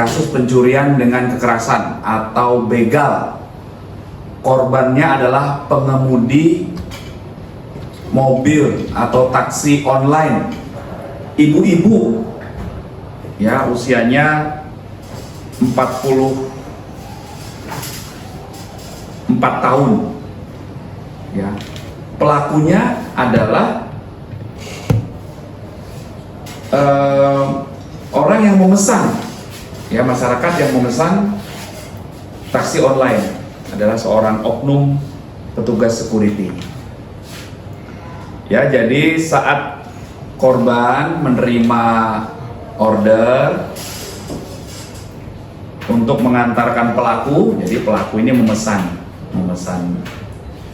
Kasus pencurian dengan kekerasan atau begal. Korbannya adalah pengemudi mobil atau taksi online, ibu-ibu, ya, usianya 44 tahun, ya. Pelakunya adalah orang yang memesan, ya, masyarakat yang memesan taksi online, adalah seorang oknum petugas security. Ya, jadi saat korban menerima order untuk mengantarkan pelaku, jadi pelaku ini memesan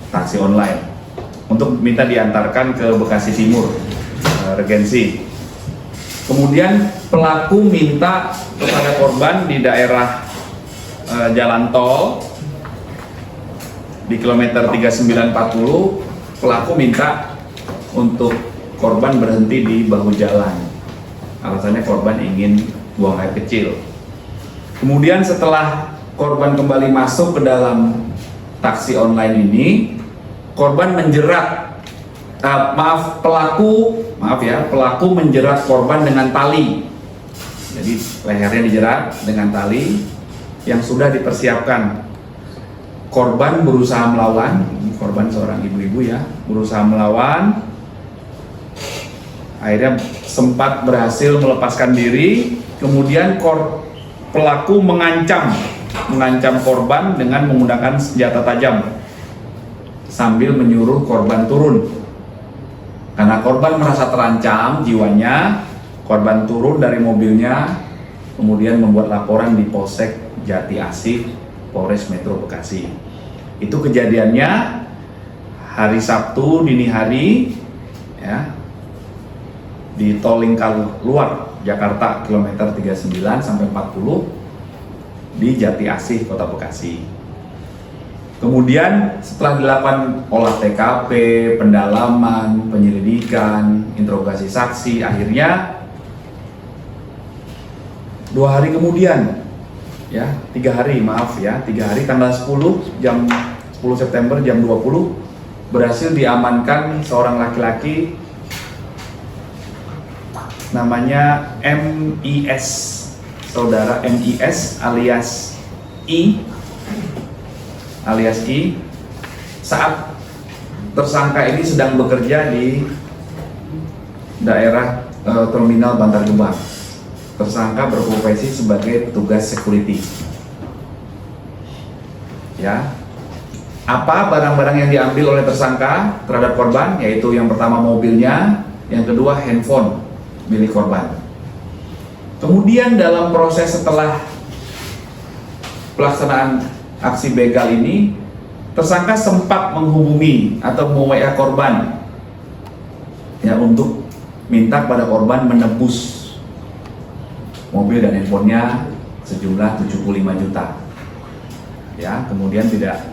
taksi online untuk minta diantarkan ke Bekasi Timur, Regensi. Kemudian pelaku minta kepada korban di daerah jalan tol di kilometer 3940, pelaku minta untuk korban berhenti di bahu jalan. Alasannya korban ingin buang air kecil. Kemudian setelah korban kembali masuk ke dalam taksi online ini, korban menjerat pelaku menjerat korban dengan tali. Jadi lehernya dijerat dengan tali yang sudah dipersiapkan. Korban berusaha melawan, korban seorang ibu-ibu, ya, berusaha melawan. Akhirnya sempat berhasil melepaskan diri. Kemudian pelaku mengancam korban dengan menggunakan senjata tajam sambil menyuruh korban turun. Karena korban merasa terancam jiwanya, korban turun dari mobilnya, kemudian membuat laporan di Polsek Jati Asih, Polres Metro Bekasi. Itu kejadiannya hari Sabtu dini hari, ya, di Tol Lingkar Luar Jakarta kilometer 39 sampai 40 di Jati Asih, Kota Bekasi. Kemudian setelah dilakukan olah TKP, pendalaman, penyelidikan, interogasi saksi, akhirnya 2 hari kemudian, ya, 3 hari tanggal 10 September jam 20 berhasil diamankan seorang laki-laki namanya MIS, saudara MIS alias I, saat tersangka ini sedang bekerja di daerah terminal Bantar Gebang. Tersangka berprofesi sebagai petugas security. Ya, apa barang-barang yang diambil oleh tersangka terhadap korban? Yaitu yang pertama mobilnya, yang kedua handphone milik korban. Kemudian dalam proses setelah pelaksanaan aksi begal ini, tersangka sempat menghubungi atau me-WA korban, ya, untuk minta pada korban menebus mobil dan handphonenya sejumlah 75 juta. Ya, kemudian tidak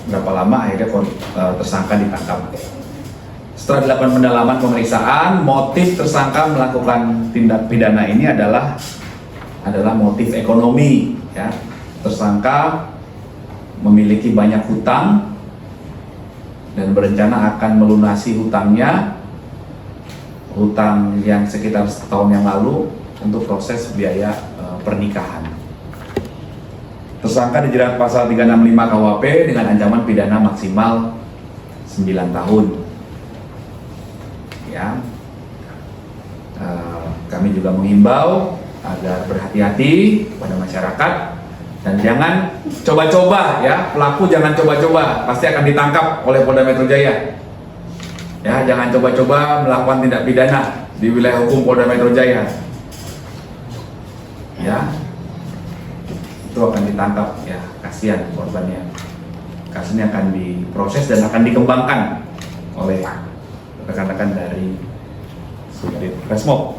berapa lama akhirnya tersangka ditangkap. Setelah dilakukan pendalaman pemeriksaan, motif tersangka melakukan tindak pidana ini adalah motif ekonomi, ya. Tersangka memiliki banyak hutang dan berencana akan melunasi hutang yang sekitar setahun yang lalu untuk proses biaya pernikahan. Tersangka dijerat pasal 365 KUHP dengan ancaman pidana maksimal 9 tahun. Ya, kami juga menghimbau agar berhati-hati pada masyarakat dan jangan coba-coba, ya, pelaku jangan coba-coba, pasti akan ditangkap oleh Polda Metro Jaya. Ya, jangan coba-coba melakukan tindak pidana di wilayah hukum Polda Metro Jaya. Ya, itu akan ditangkap, ya, kasihan korbannya. Kasusnya akan diproses dan akan dikembangkan oleh rekan-rekan dari Subdit Resmob.